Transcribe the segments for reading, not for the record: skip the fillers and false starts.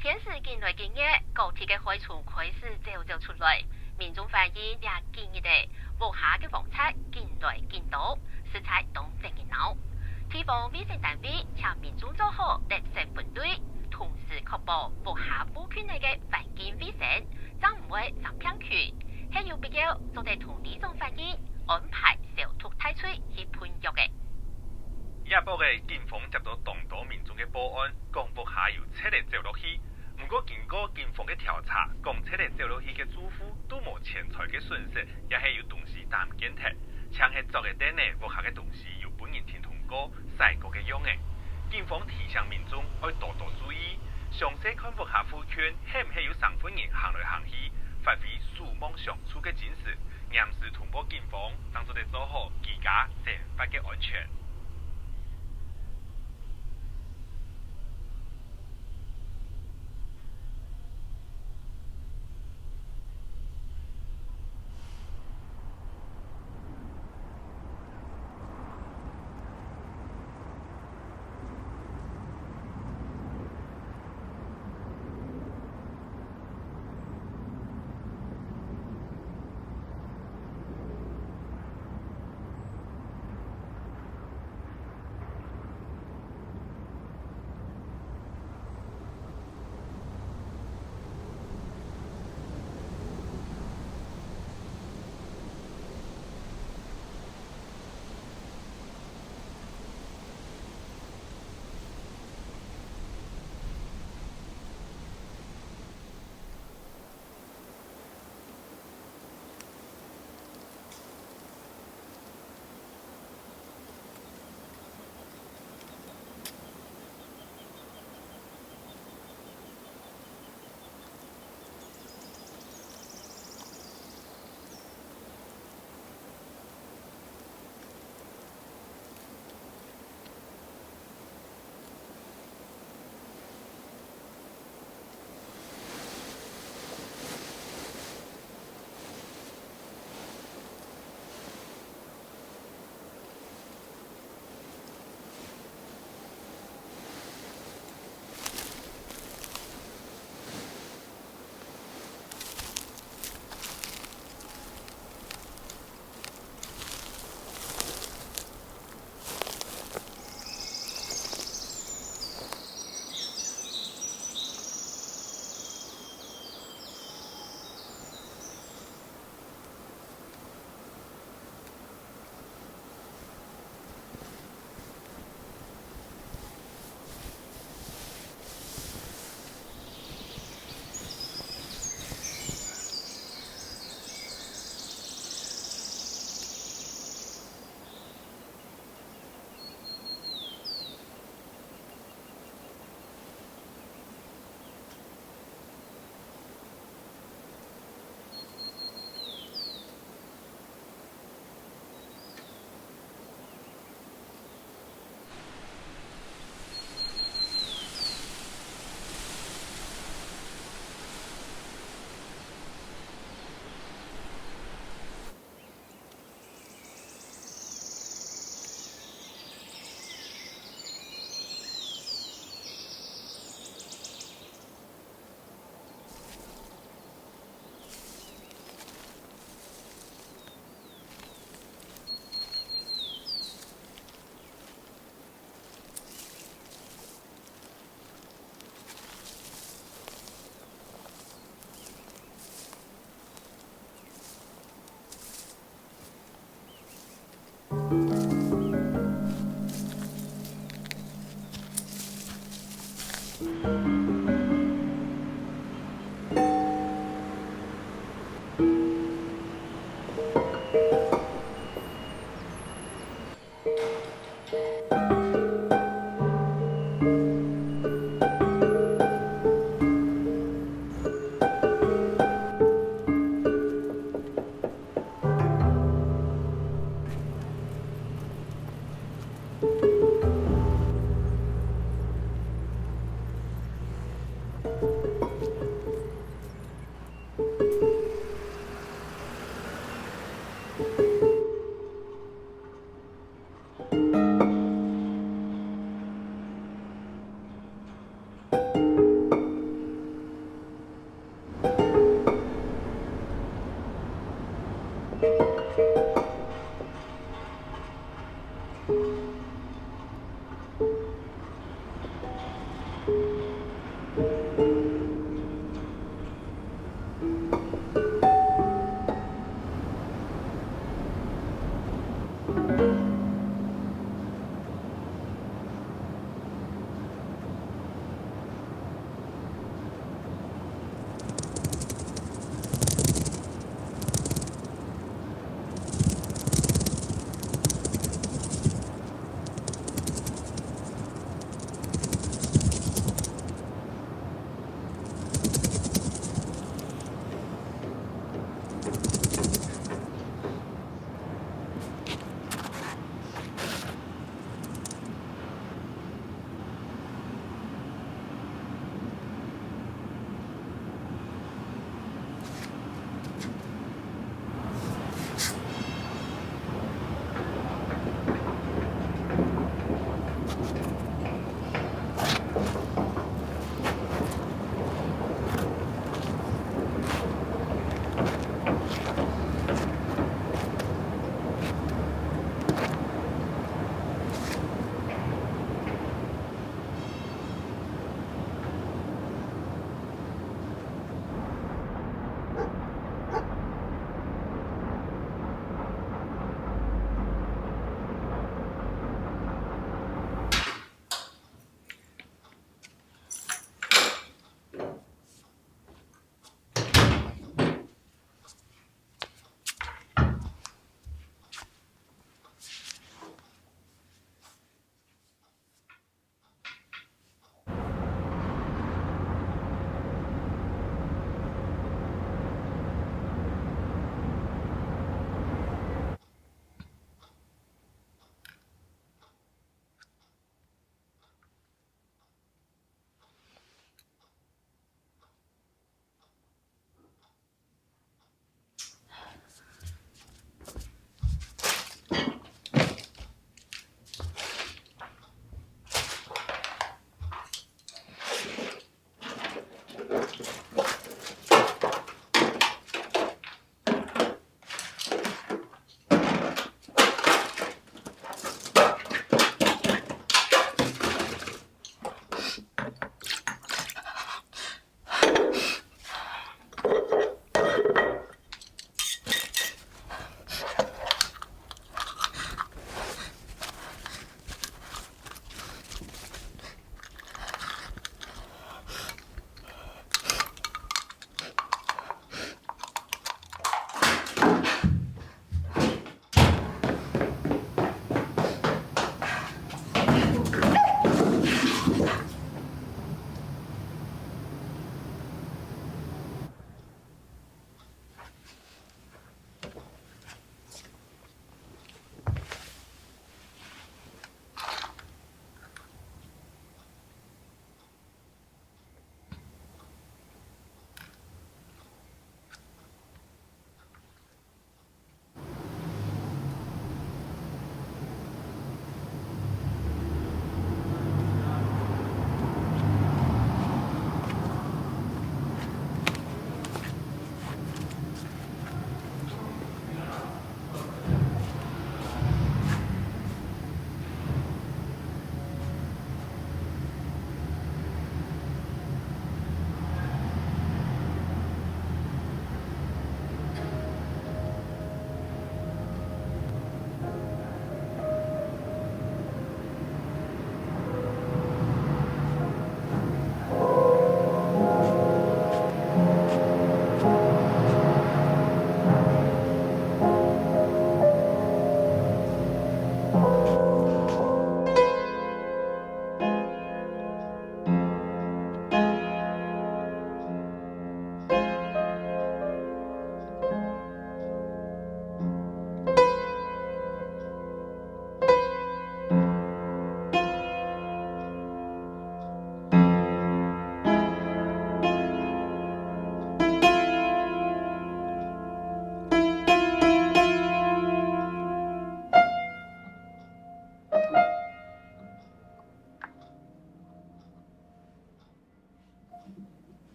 天时近来近月，高铁的海船开始走走出来，民众反映也建议的屋下的房菜近来近多，食材动静热闹。地方卫生单位请民众做好特色分类，同时确保屋下附近内的环境卫生，才唔会上片区。还有必要做得同理种反映，安排消毒太岁去喷药的。夜晡的警方接到众多民众的报案，讲屋下有七个走落去。不过经过警方的调查，讲七个走落去的住户都无钱财的损失，也系有东西但唔见脱。抢去昨日等呢，屋下的东西由本人听通过晒过嘅样嘅。警方提醒民众要多多注意，详细看屋下附近系唔系有上分人行来行去，发挥鼠望相处嘅精神，严时通报警方，当做嚟做好自家生活嘅安全。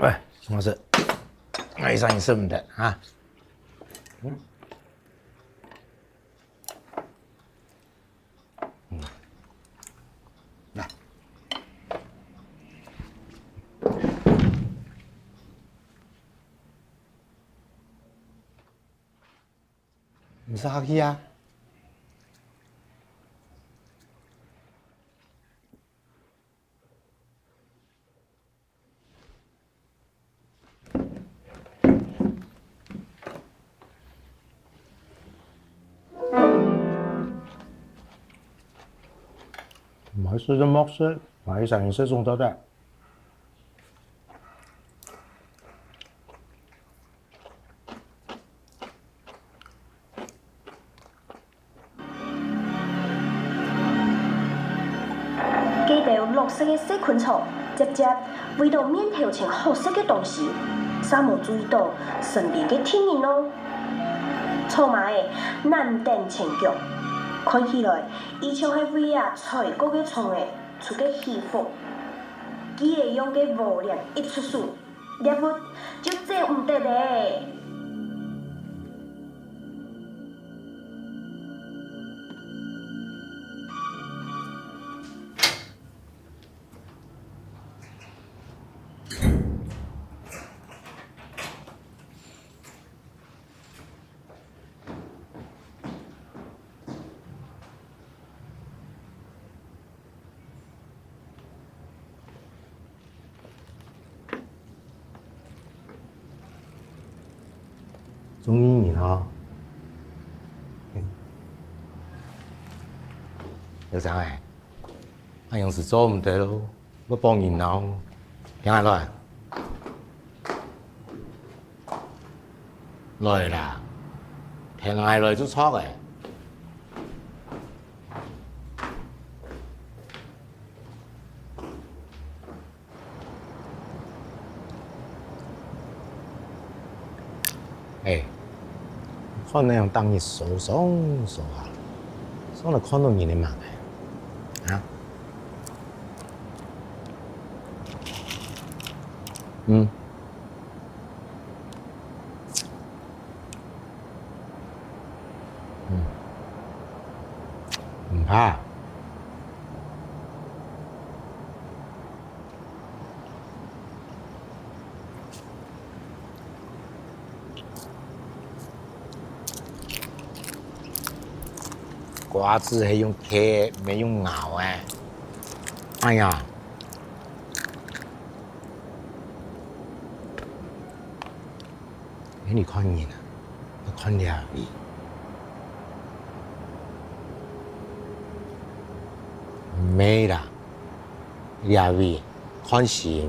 喂，陈老师，我上你身份证啊？来，你是哈基啊？唔係水都剝水，買上件水送到得。记到绿色的细菌草，接着闻到面头前黑色的东西，啥无注意到身边的天人咯。草麻的难登前脚，看起来伊像是为啊采过的虫的出个戏服，伊会用个无量一出手，猎物就这唔得嘞。中意你啊！有啥诶？俺用是做唔得咯，我帮人闹，听下来，来啦，听下来就错诶。哎，看那样当你手上手下，上来看到你的忙哎，啊？嗯。唔怕。瓜子系用切，没用咬哎。哎呀，你看你呢，我看你啊。没啦，两位看戏，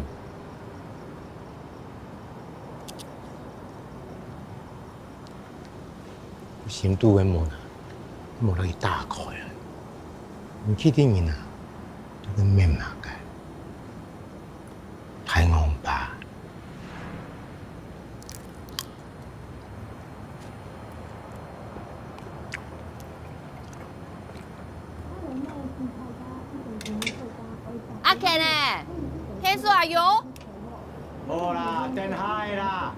心肚的门啊，门可以打开了。你去电影啊，这个面麻个，太昂吧。阿 Ken 呢？天数阿勇？冇啦，真係啦，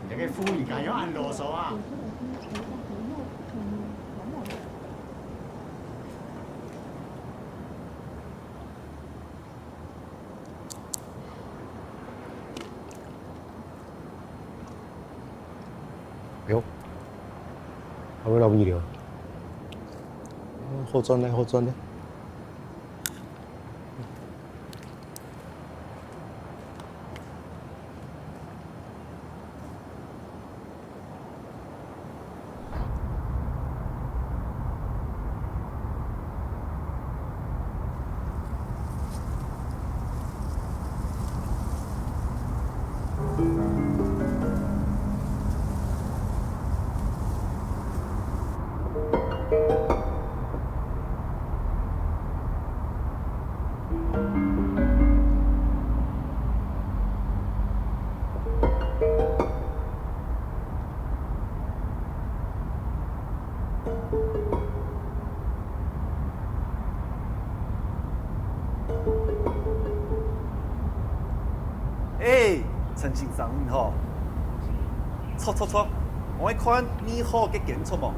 你嘅富而家有按啰嗦啊！哟，还会老味了，好转的，好转的。陈先生你好，错，我看你好嘅检错冇？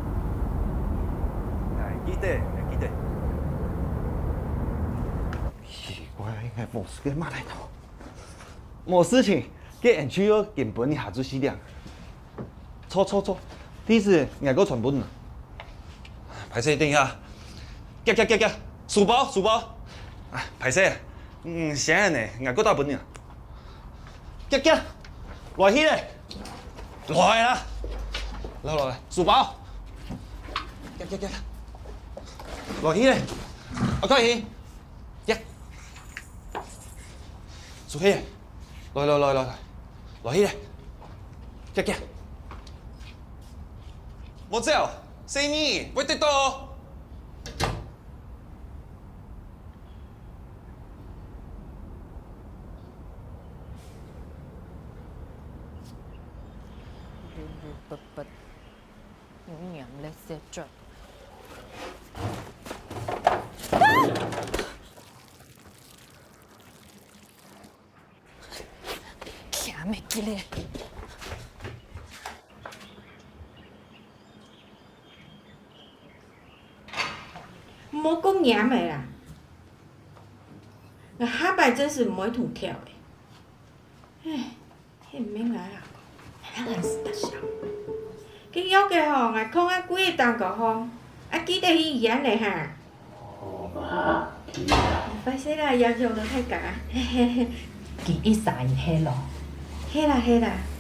记得。奇怪，应该冇事嘅马来头，冇事情，嘅人需要根本下注死点。错，第一次挨个传本啊！歹势等一下，夹，书包，啊，歹势，啥呢？挨个大本呢？夹，来去嘞，来啦，来，书包，夹，来去嘞，快去，夹，出去，来，来去嘞，夹。冇走，谁你？喂得到？不，我娘嘞塞着。看没记嘞？莫讲严的啦，那下摆真是唔会同跳的。唉，迄唔免来啦，咱还是特少。佢约嘅吼，我空啊几个当个吼，啊记得去演嘞哈。歹势啦，要求都太假。记忆啥伊迄咯？嘿啦，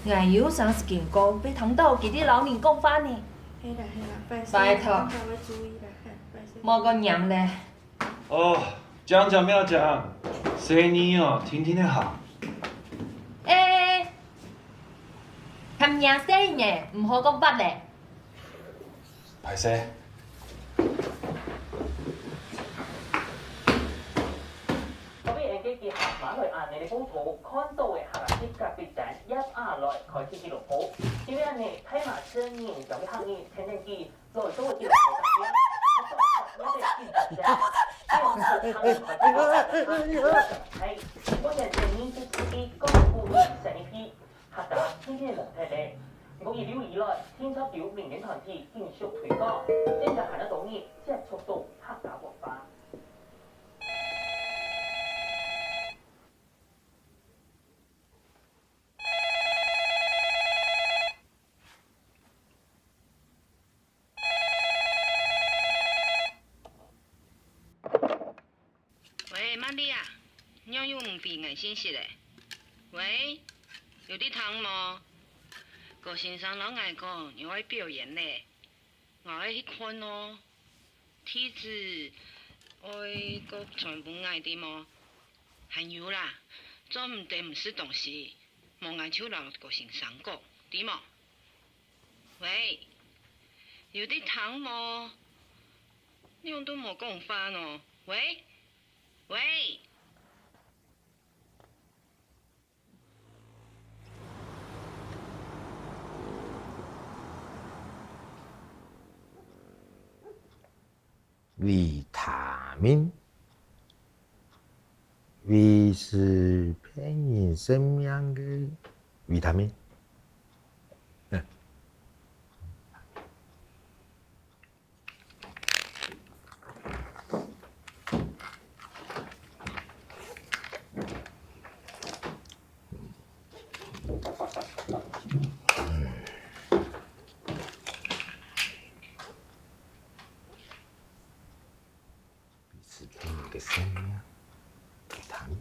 俺有啥事情讲，被唐道给啲老人讲翻呢？嘿啦，拜托大家要注意啦，歹势。莫个娘嘞！哦，讲不要讲，谁你哦，听得好。含娘声呢，唔好讲捌嘞。歹势。嗰邊嘅結合馬來亞你哋報土看到嘅下啲隔別站一亞來開始記錄好，因為你睇埋聲音就會刻意聽聽機，來都會記錄好特別。我哋記錄係我哋正面嘅自己高負面成一批，客家天天能睇咧。我預料以來，天秋表明年團體繼續推高，正在行得到呢接觸到客家文化。喂，曼丽啊，娘有唔俾眼信息嘞。喂，有啲湯冇？個先生老嗌講要去表演嘞，我要去看咯。梯子愛個全部嗌啲冇？還有啦，做唔得唔是東西，冇嗌手讓個先生講，啲冇？喂，有啲湯冇？娘都冇講翻哦。喂。维他命，维是培养生命的维他命。的生命，维他命。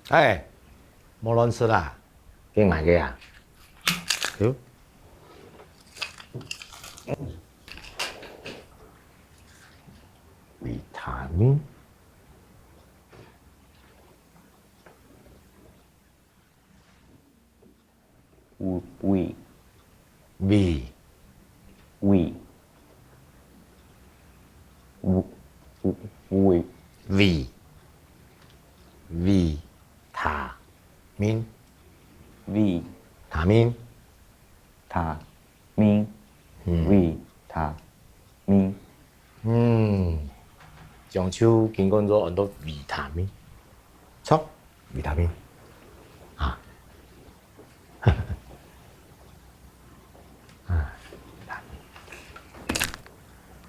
哎，莫乱吃啦，给买个呀？有。维他命。胃。维他命，维他命，他命，维他命。将手经过做很多维他命，错，维他命啊，啊，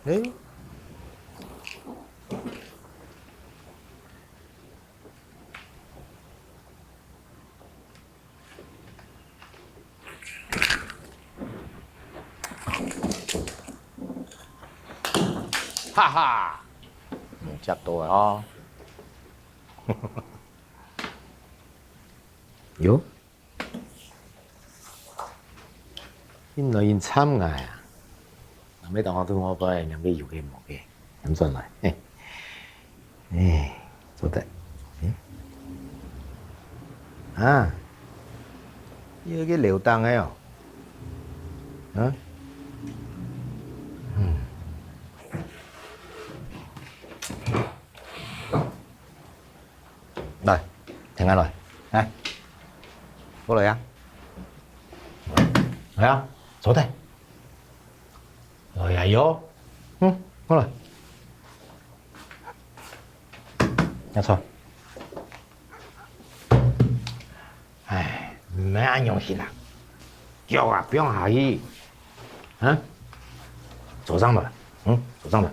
维他命，哎。哈哈，食到哦。哟，因来因参爱啊，那咩同學對我講係飲啲有嘅冇嘅，飲上來，做得，啊，呢個流動嘅哦，啊。Rồi, thằng Anh rồi. Này. Có lời á. Thấy không? Số tay. Rồi à vô. Có lời. Nhặt rồi. Mẹ anh用心了。叫啊，不用阿姨。啊？走上吧。走上吧。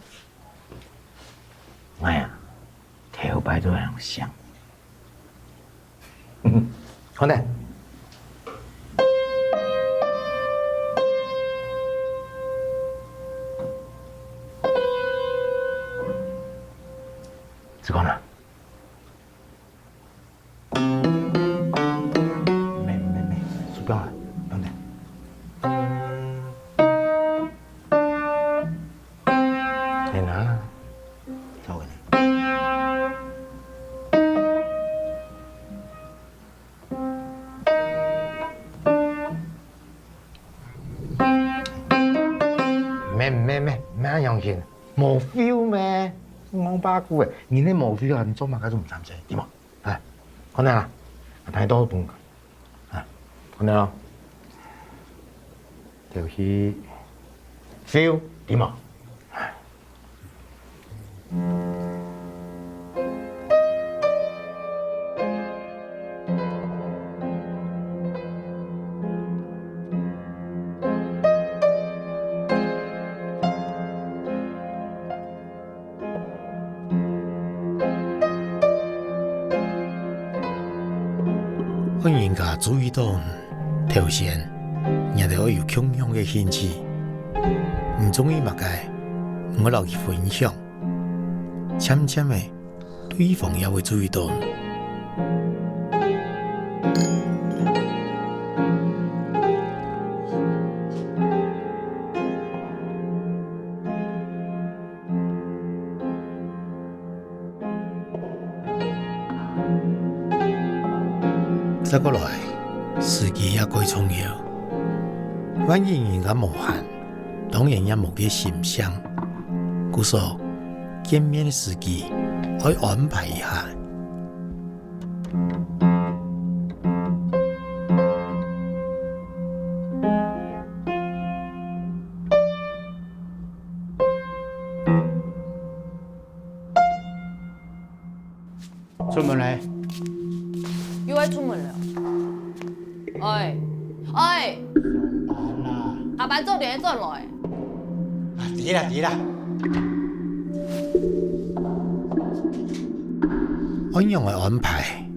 哎呀，頭擺都係香。好呢。子光呢？没，鼠标了，不用带。在哪？交给你。咩樣嘢？冇 feel 咩？我巴姑嘅，你呢冇 feel 啊？你做乜解都唔參仔，點啊？係，講聽啦，睇多半個，係，講聽咯。條氣 feel 點啊？歡迎家注意到頭先，人哋可有共樣嘅興趣，唔中意乜嘅，我留意分享，漸漸嘅對方也會注意到。再過來，時機也該重要。萬一人家無限，當然也無嘅形象。故所見面嘅時機可以安排一下。出門嚟。又要出門了。哎，下班做點做來。啲啦。按樣嘅安排，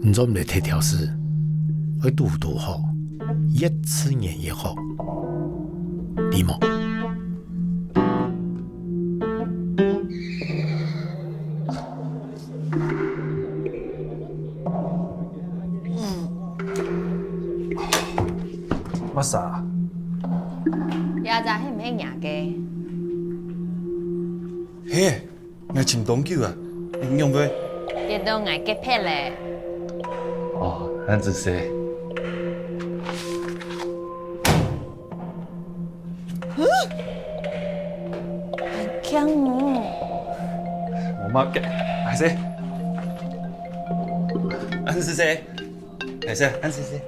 唔做唔嚟提調事，去度好，越遲年越好，點冇？乜啥？也就係唔係贏嘅。嘿，我潛東橋啊，你用唔？你都捱結劈咧。哦，那只是。強哦！我媽嘅，係誰？安是誰？係誰？安是誰？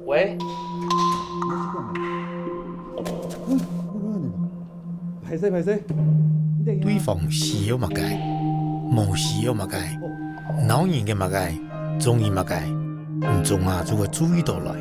喂？係誰？对方需要乜嘢，冇需要乜嘢，老人嘅乜嘢，中意乜嘢，唔中啊就會注意到來。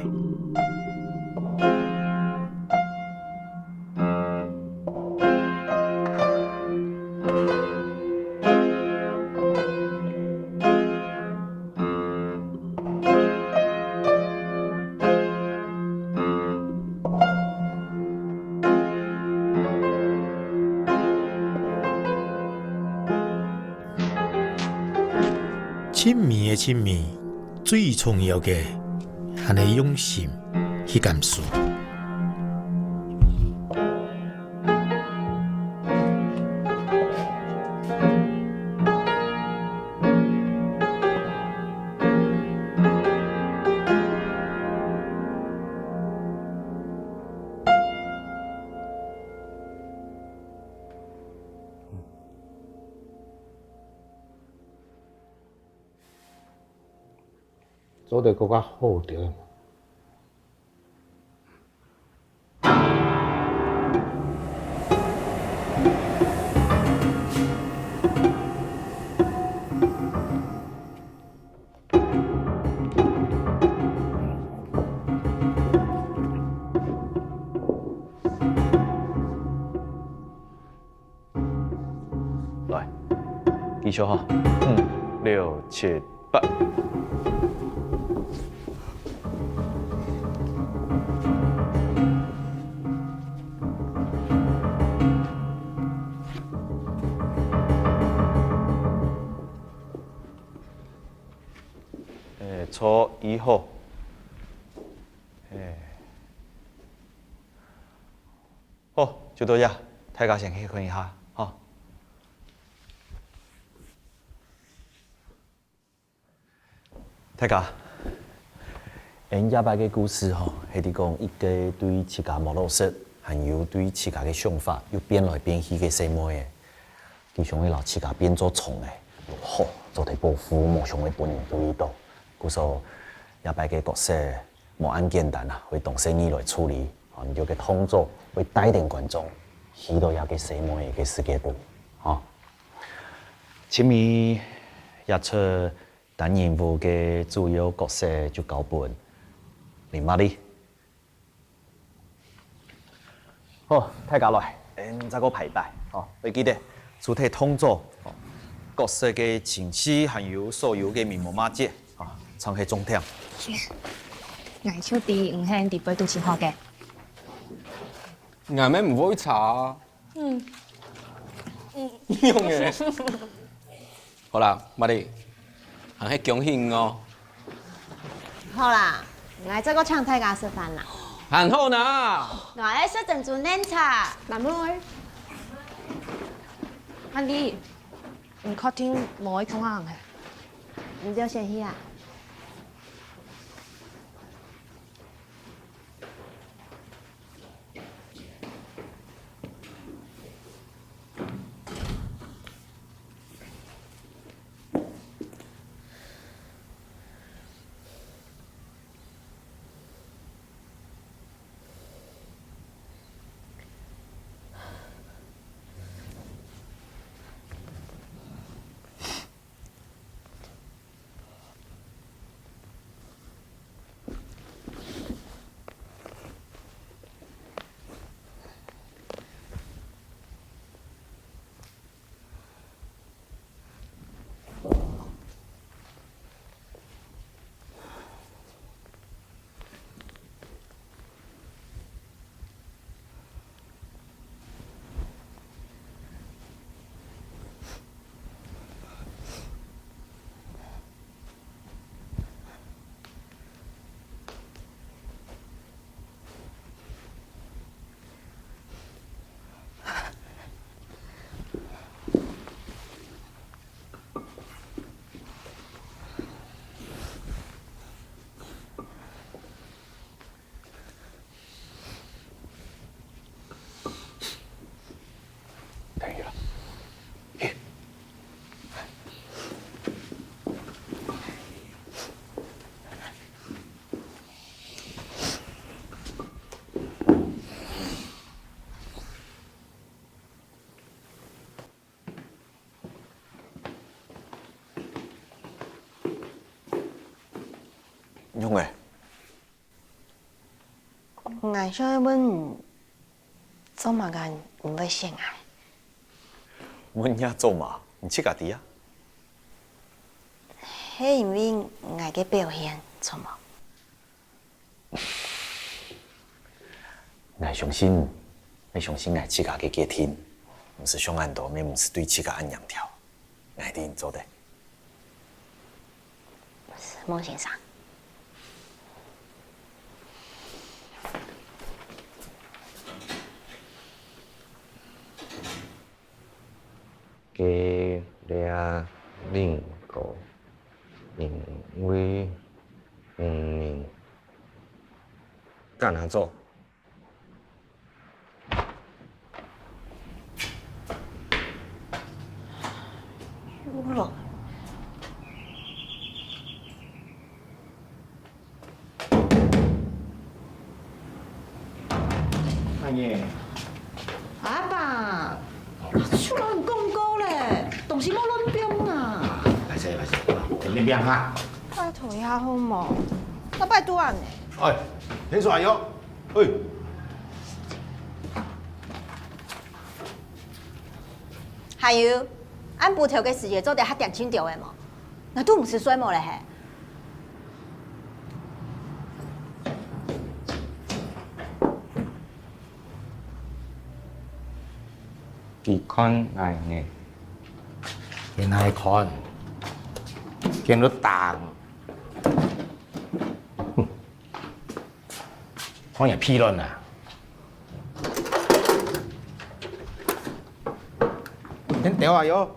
親密嘅親密，最重要嘅係你用心去感受。做得更加好啲。來，記住哈，5、6、7、8。初1號，好，就到這，大家先去看一下，哈。大家，下擺個故事吼，係啲講一個對自家冇老實，還有對自家嘅想法又變來變去嘅細妹嘅，佢想去讓自家變做蟲嘅，又好做啲保護冇想去本人注意到。故說下擺個角色冇咁簡單啊，會動生意來處理，你要嘅動作會帶領觀眾去到一個細妹嘅世界部，嚇。前面一出單人物嘅主要角色就交本林瑪麗。好，大家來，再個排擺，哦，你記得主題動作，角色嘅情緒，還有所有嘅面目馬跡。唱起重點。藝超啲唔輕碟杯都似學嘅。藝咩唔會查？用嘅。好啦，我哋行起恭喜我。好啦，藝這個唱大家食飯啦。很好呐。藝說陣做奶茶，嗱妹。阿弟，唔確定冇去講行嘅，你就先去啊。用诶，俺想要问，做嘛干唔会先爱？阮也做嘛，唔切家己啊。係因為俺嘅表現錯冇？我相信，我相信我自家嘅家庭，唔是上岸多，咩唔是对自家按样条，我一定做得。孟先生，嘅俩另個因為干哪做？輸了。阿爺，阿爸，出來講過咧，東西冇亂變啊！來勢來勢，你變下。拜託一下好冇？我拜多人呢。哎，聽說阿玉，哎。還有，按布條嘅事業做得較點清掉嘅嘛，那都唔是衰冇咧係。幾看愛呢？原來看，見到蛋，看也批論啊！你屌啊喲！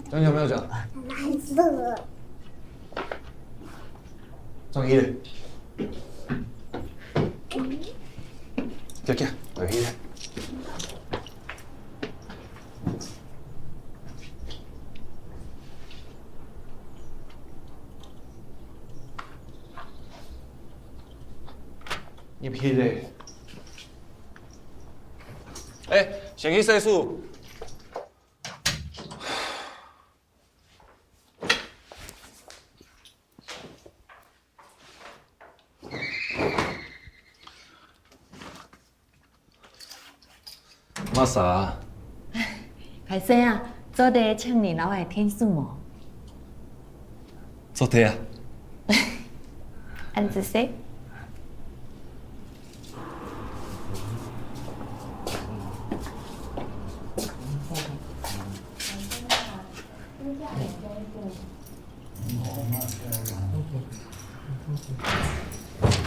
讲有没有讲？蓝色。中意嘞。叫，来去嘞。入去嘞。先去洗漱。马啥？海生啊，做地请你老爱天数么？做题啊？安子说。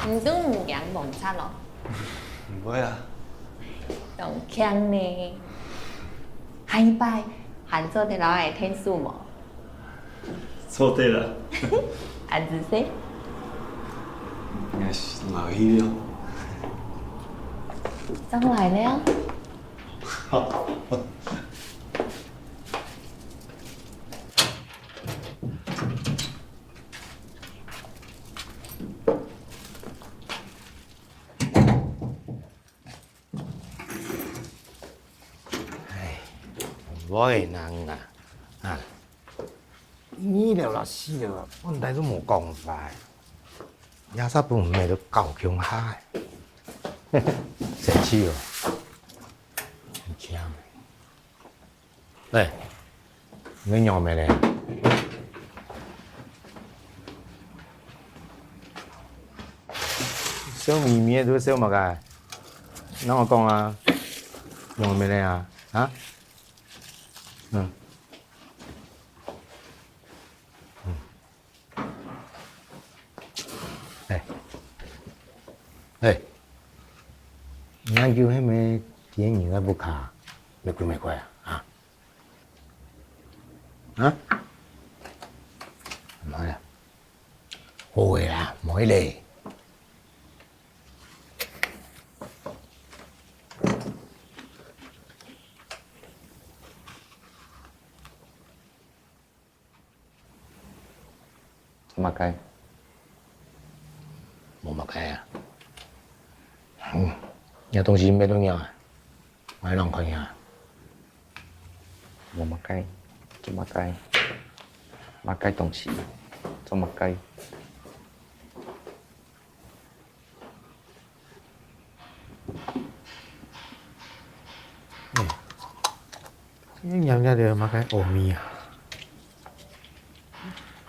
你都唔养蒙擦咯？唔会啊。动强呢？下一拜喊做的老爱天数么？做对了。安子说。应该是老一了。上来了。好。我的人啊，医疗啦死了，问题都无讲法，亚萨不咩都够强下，生气哦，很强。喂，你养咩咧？笑眯眯的都笑乜个？那我讲啊，养咩咧啊？啊？研究迄个电影个不卡，要几块啊？啊？唔系啊，好个啦，唔可以嚟。怎么改？冇乜改啊。有东西没重要啊，买两块呀。我makai，怎么改？makai东西，怎么改？人家就马开欧米啊，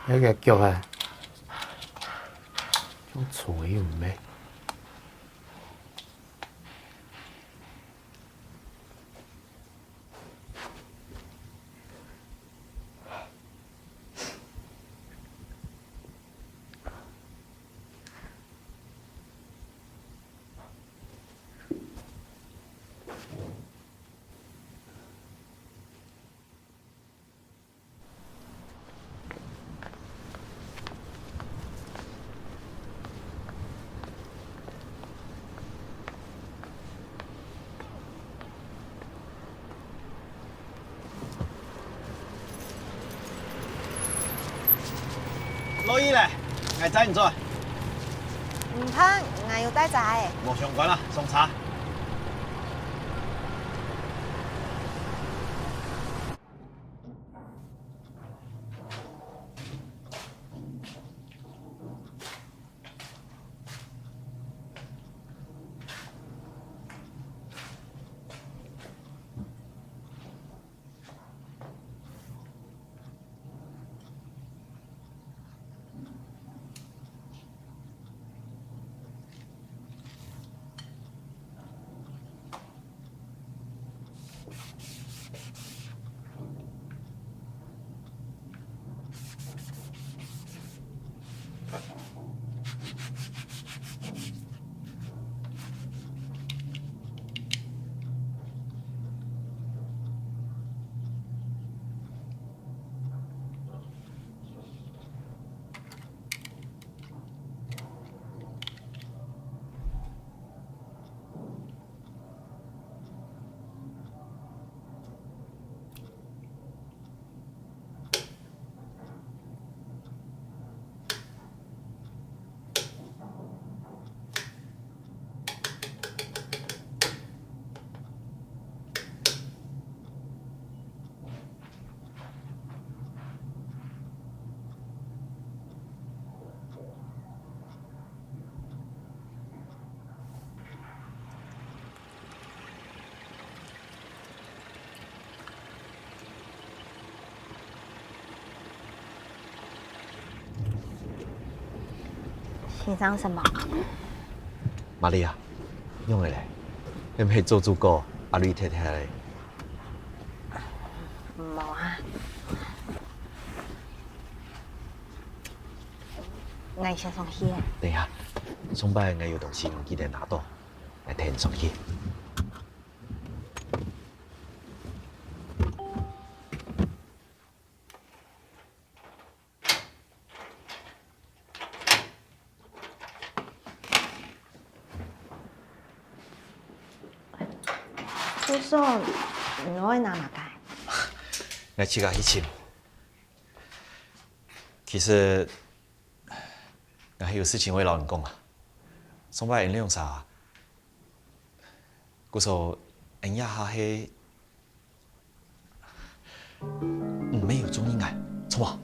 那个脚啊，种菜又唔咩？老姨嘞，爱仔唔在？唔通，我要帶仔。冇相關啦，送茶。欣赏什么？玛丽啊，用的嘞，你咪做主角，阿瑞太太嘞。冇啊。我先上去。等一下，崇拜我有东西唔记得拿到，来听上去。叔叔，我会拿哪个？我去甲去请。其实，我还有事情会老人讲啊。崇拜因用啥？故说因呀下迄没有中英爱，错吧？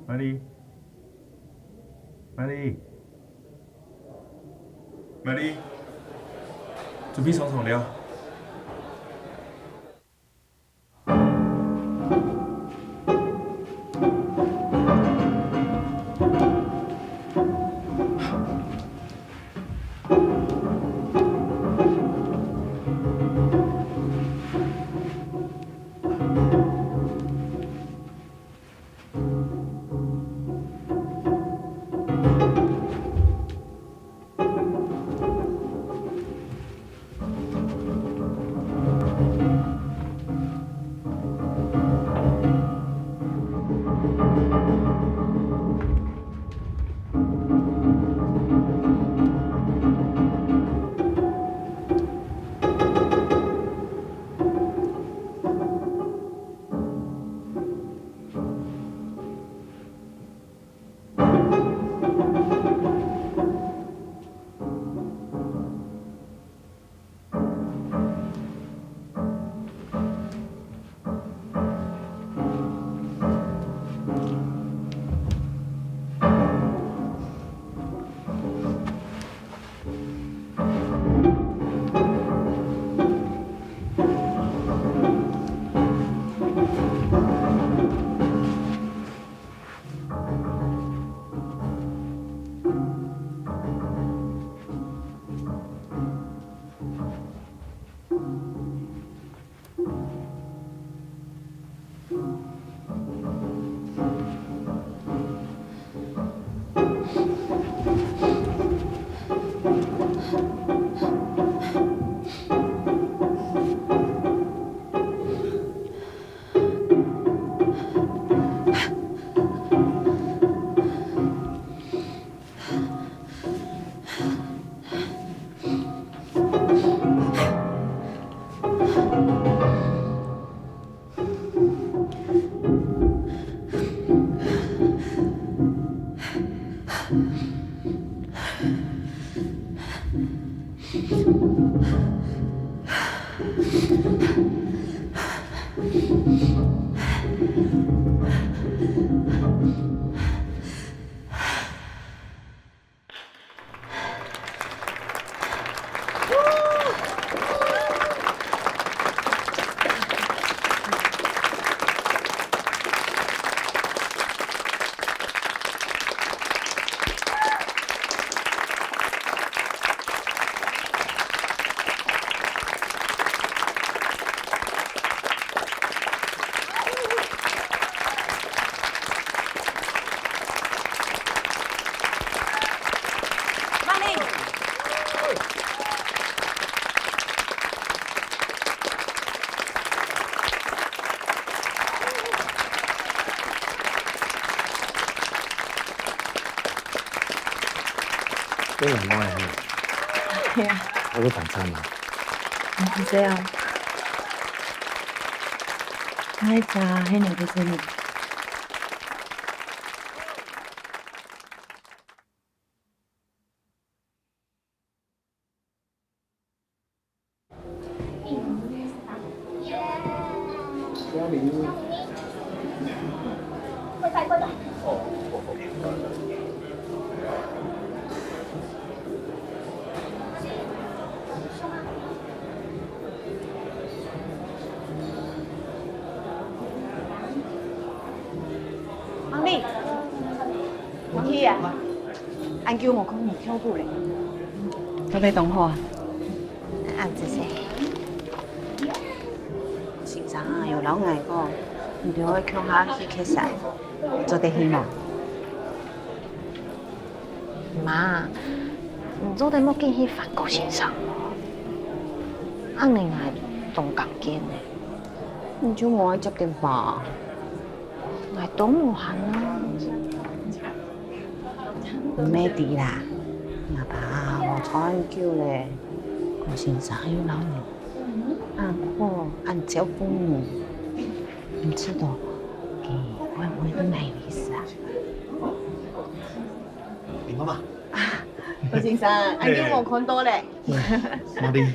玛丽，玛丽，玛丽，准备上床了。都係我嚟嘅。係啊。我都等餐嘛。唔使啊。係咋，係你嘅生日。阿妹，我去啊！俺叫我講唔跳舞咧。做咩同學啊？啱子些。先生啊，有老外個，唔對我強下去劇曬，做得起冇？媽，唔做得冇見去法國先生喎。啱你係動感見嘅，唔做我執點吧？係都無限啦，咩啲啦？阿爸，我坐安叫咧，個先生要老人，按過按照顧你，唔知道佢會唔會都沒意思啊？你媽媽，個先生，按叫我看到咧。我哋。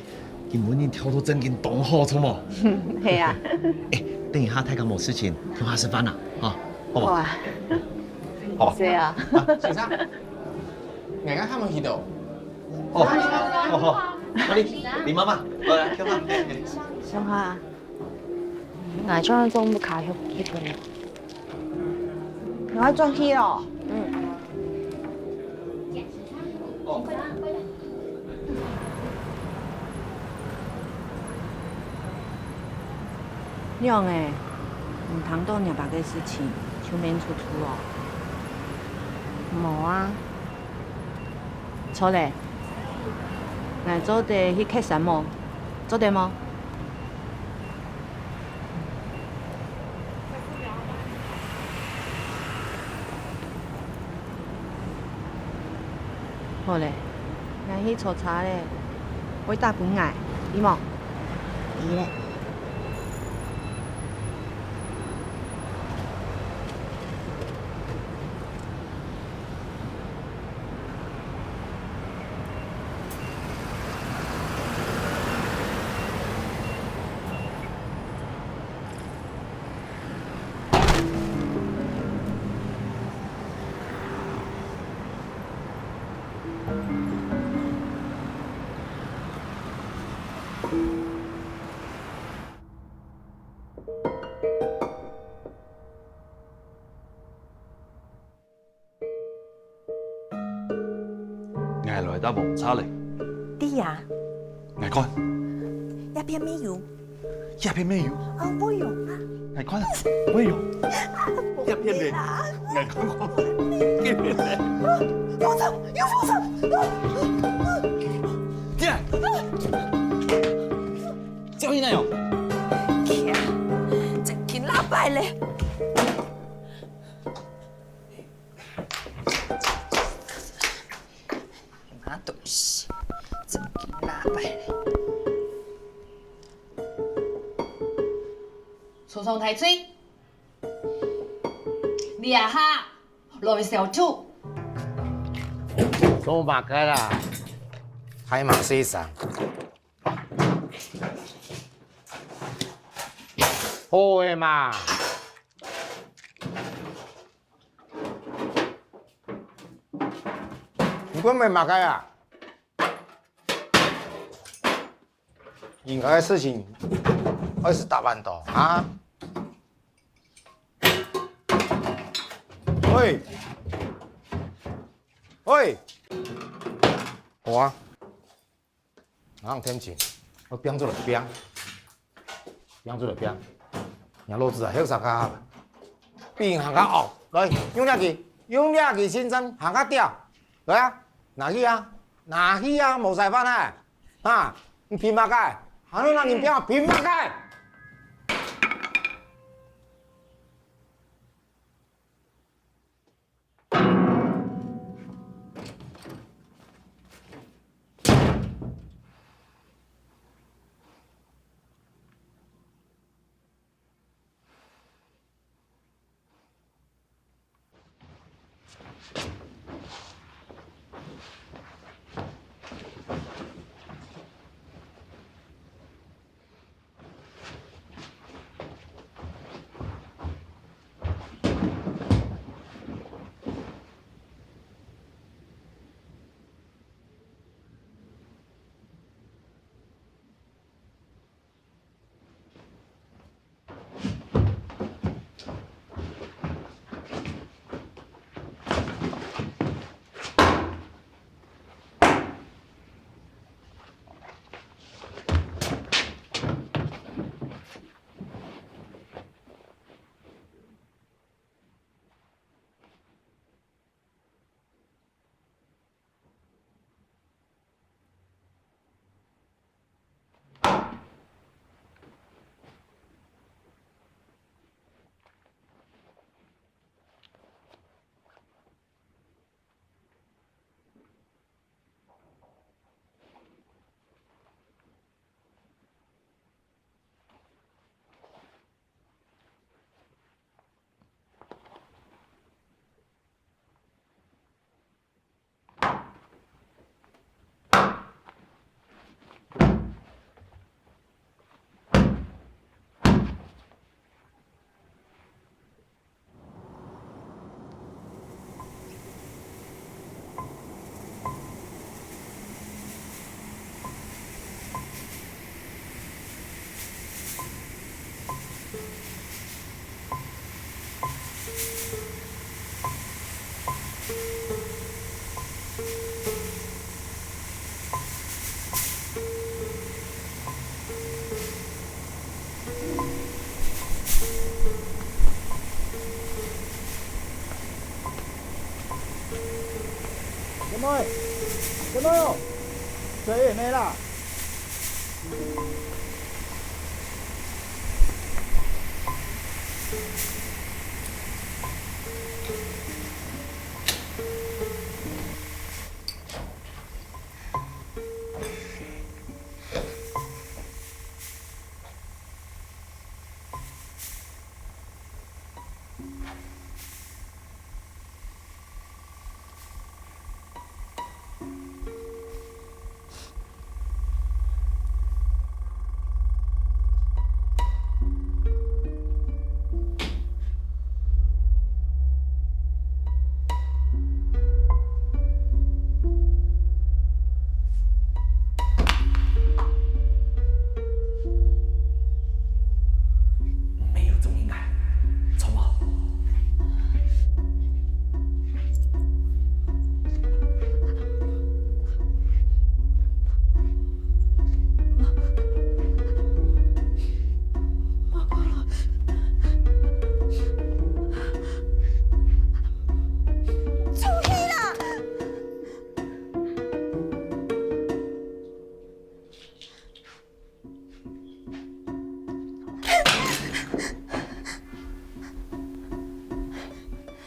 今晚你跳到正经动好错冇？系啊。等一下太刚冇事情，同下吃饭啦，啊，好不？好啊。好吧。是啊。先生，人家他们去到。哦，好好，李妈妈，过来，跳吧。上下，我將中午卡去結婚，我轉去咯。娘誒，唔通到廿八嘅事情就免出哦。冇啊，錯咧，我做地去客棧冇，做地冇。好嘞，我去坐茶嘞，我打本挨，你冇？咦嘞？挨来打黄茶嘞。弟呀，挨看，要片没有？鸦片没有？啊，我有啊。挨看，我有。鸦片嘞？挨看看，鸦片嘞？放手，要放手！进来。叫你哪样？天，这挺拉败嘞。拿东西，真挺拉败嘞。初上太吹，你啊哈，来小猪。做马该啦，海马西上。好诶嘛，你根本马该啊！应该的事情还是大办到啊！喂，喂，好啊，俺天气，我变做了变，变做了变。伢老子啊，迄啥个变行较后，来用力去先生行较吊，来啊，拿去啊，无晒翻啊，啊，你平马盖，喊你让你变平马盖。妹，小妹，这也没啦。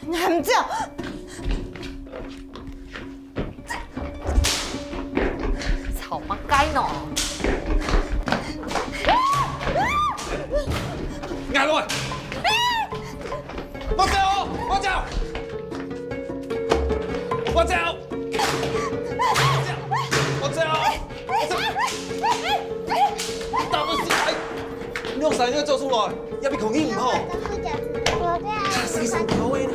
含照，草乜雞喏？壓落嚟！我走，我走，我走，我走，大不死！你用啥嘢做出來？要比孔英唔好。死神頭誒！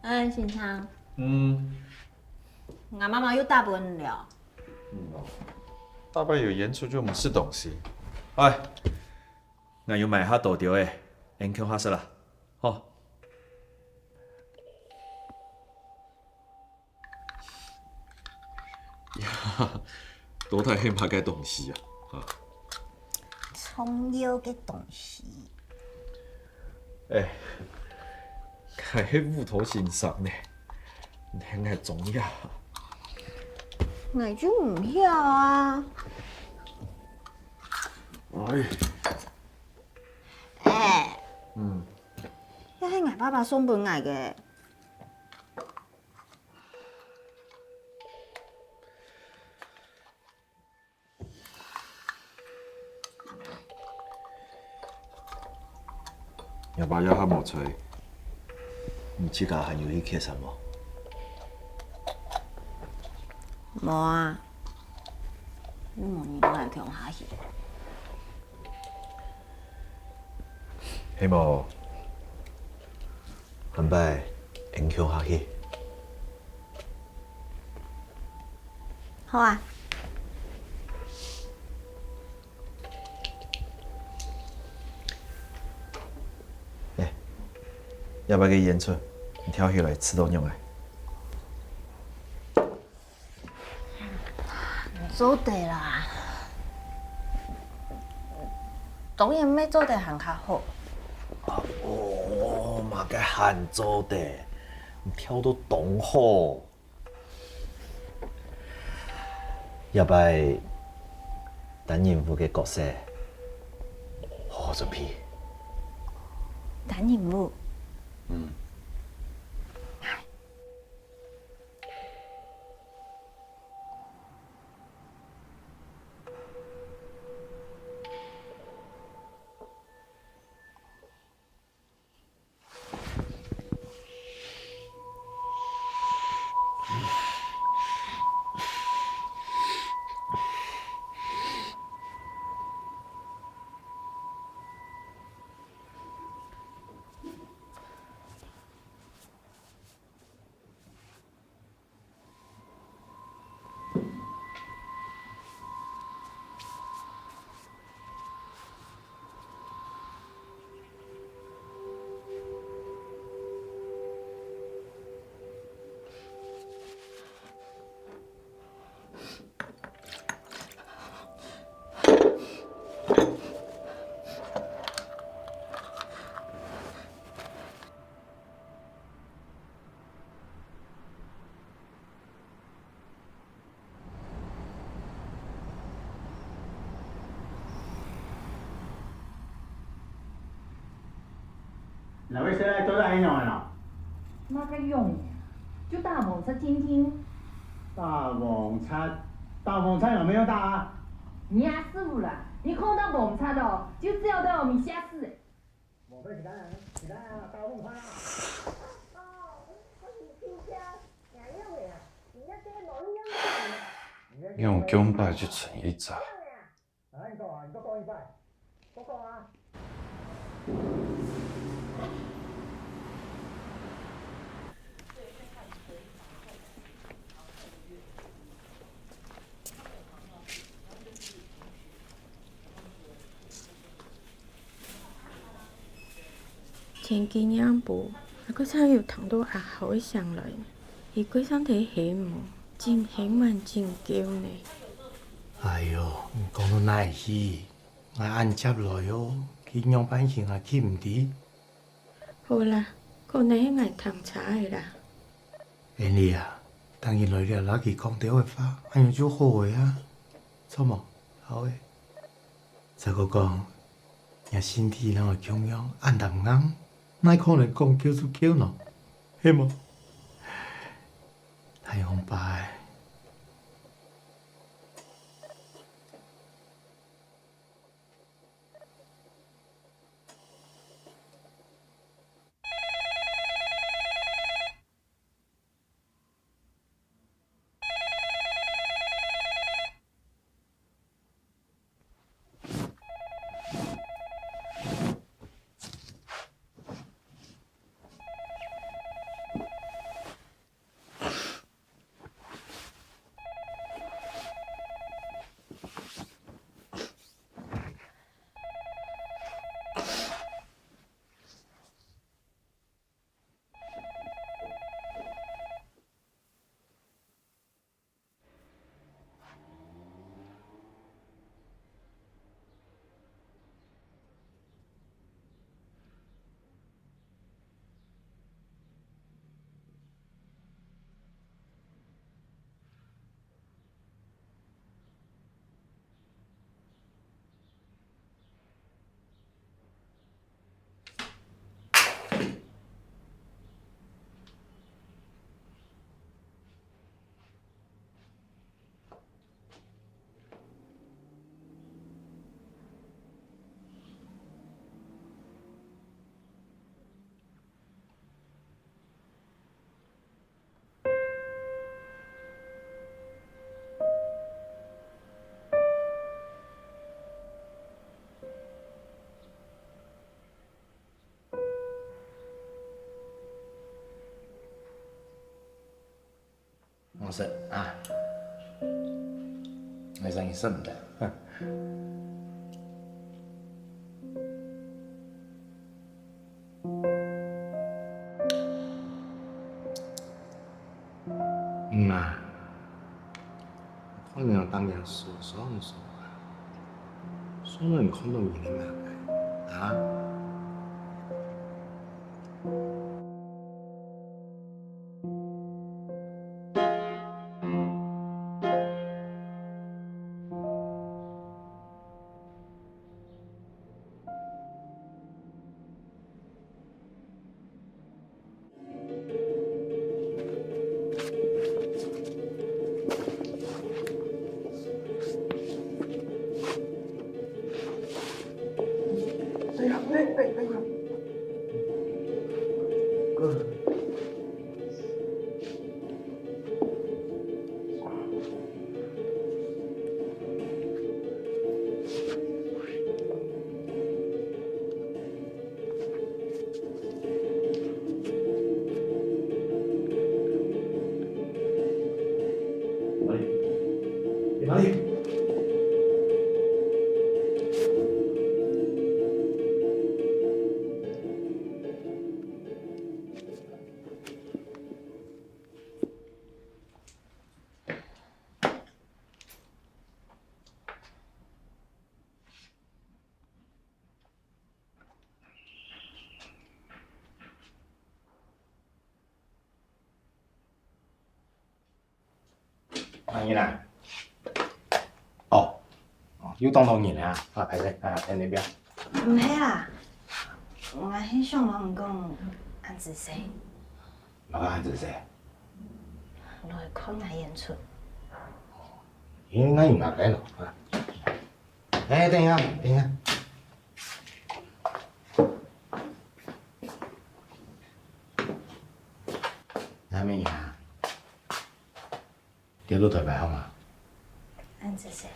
哎，新昌。俺妈妈又大奔了。大伯有演出就唔是东西。哎，俺要买下豆条诶，俺看下色啦，好。呀，多太黑马嘅东西啊！重要嘅东西。哎。係喺烏頭線上呢，你係重要。我就唔曉啊。一係我爸爸送俾我嘅。要不要还冇吹？你自家还有去客什么？冇啊，你冇人嚟強下去。希望很拜影響下去。好啊。要不要给演出？你跳起来吃多肉哎！做得啦，當然咩做得行較好。哦，嘛个喊做的，你跳到懂好。要不等人物嘅角色，好好準備。等人物。嗯。两位现在都在用了。那个用，就大猛车听听。大猛餐，大猛餐有没有大啊？你压师傅了，你看到猛车的，就知道到我们下次。我们起来，起来啊！大猛餐啊！用姜拜就成一扎。来，你讲啊，你都讲一拜，都讲啊。前幾日部，個餐要糖到牙口上來，而佢身體起毛，真希望真叫呢。哎呦，你講到哪去？我按接來哦，佢樣板型啊，佢唔啲。好啦，個你係捱糖茶嘅啦。人哋啊，當然來了，攞佢講掉嘅話，哎呀就好嘅啊，錯冇？好嘅。再個講，人身體那個強樣，按得唔啱，哪可能講叫就叫呢？係冇？太紅白。说啊，那生意顺的。啊，可能当年说啊，说了你看到你的嘛啊？哪里？阿姨呢？哦，又当到你了啊！啊，排队啊，在那边。唔系啦，我係想問講安子生，哪个安子生？來看下演出。应该有哪来了啊？哎，等一下，等一下。阿妹呀，跌到台牌好嘛？安子生。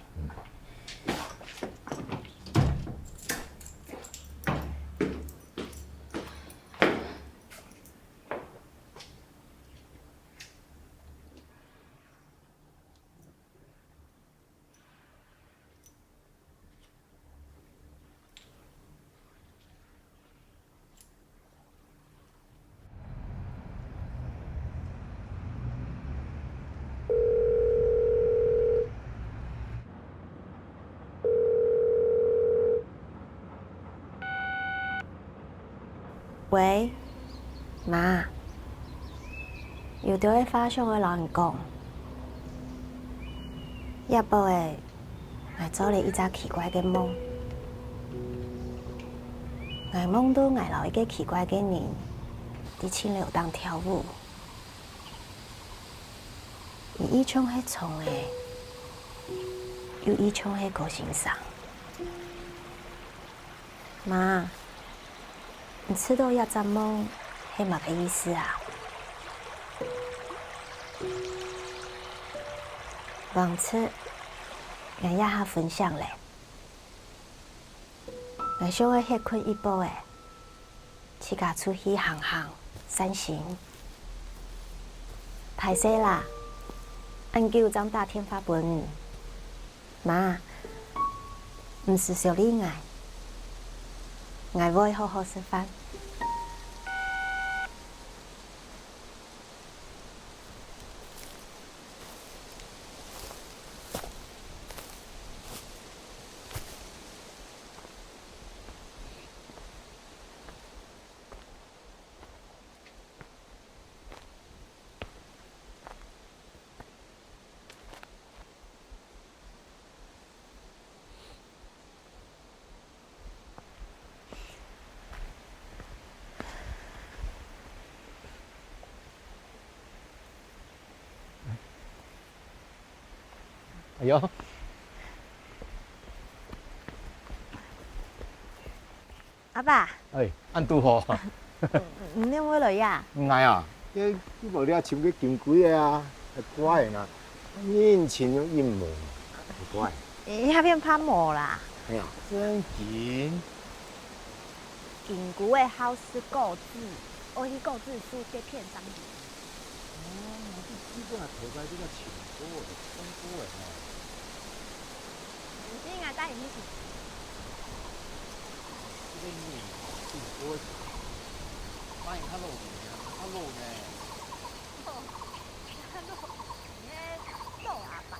喂，媽，要對你發上嘅人講，要不誒，我做你一隻奇怪嘅夢，我夢到我留一個奇怪嘅人，喺清流當跳舞，而伊唱係唱嘅，又伊唱係歌先生，媽。你知道一隻夢係乜嘅意思啊？往次我一下分享咧，我想要歇困一步誒，自家出去行行散心。歹勢啦，俺叫張大天發本，媽，唔是小戀愛。我會好好食飯。哎呦！阿爸。哎，按拄好。唔念我來呀？唔係啊，你無你啊，唱個金龜的啊，係乖的啦。年前用陰謀，係乖。一邊拍毛啦。哎呀，真勁！金龜的好是故字，我去故字書嘅篇章。哦，种系涂在你个前部就痛苦的吼。唔知我带你去。这个你挺多的，发现他露面啊，他露呢。他露，你露阿爸。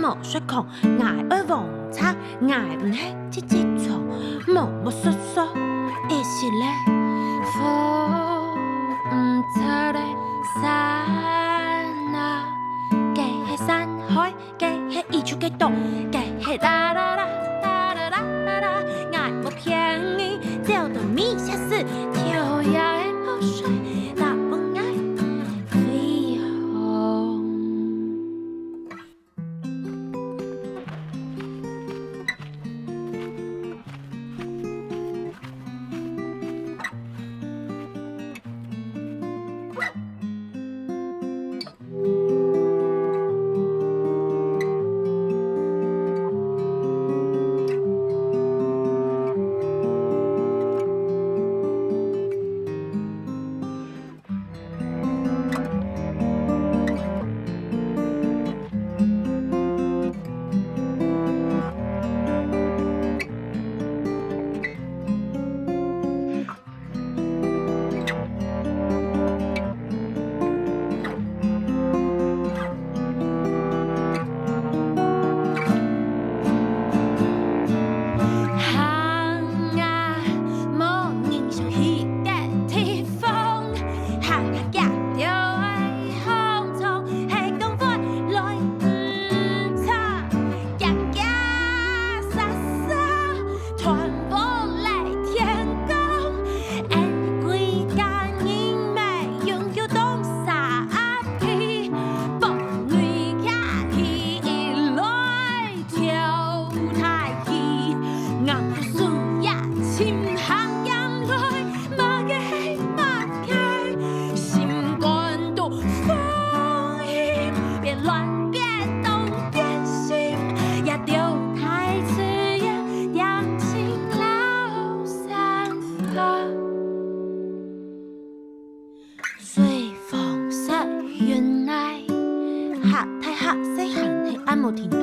无说空，爱爱忘差，爱唔系只只错，无无说说，一时咧，风唔出咧山啊，嘅系山海，嘅系一处嘅洞，嘅系啦啦啦啦啦啦啦啦，爱无骗你，叫到米下死，跳呀冇水，大不爱飞鸿。随风逝，原来下太下细汉系暗无天堂，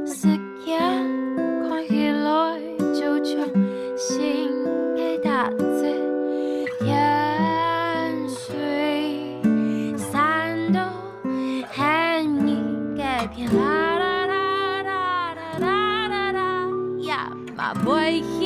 时间看起来就像新的大字，烟水散到很远的片啦啦啦啦啦啦啦，也嘛袂。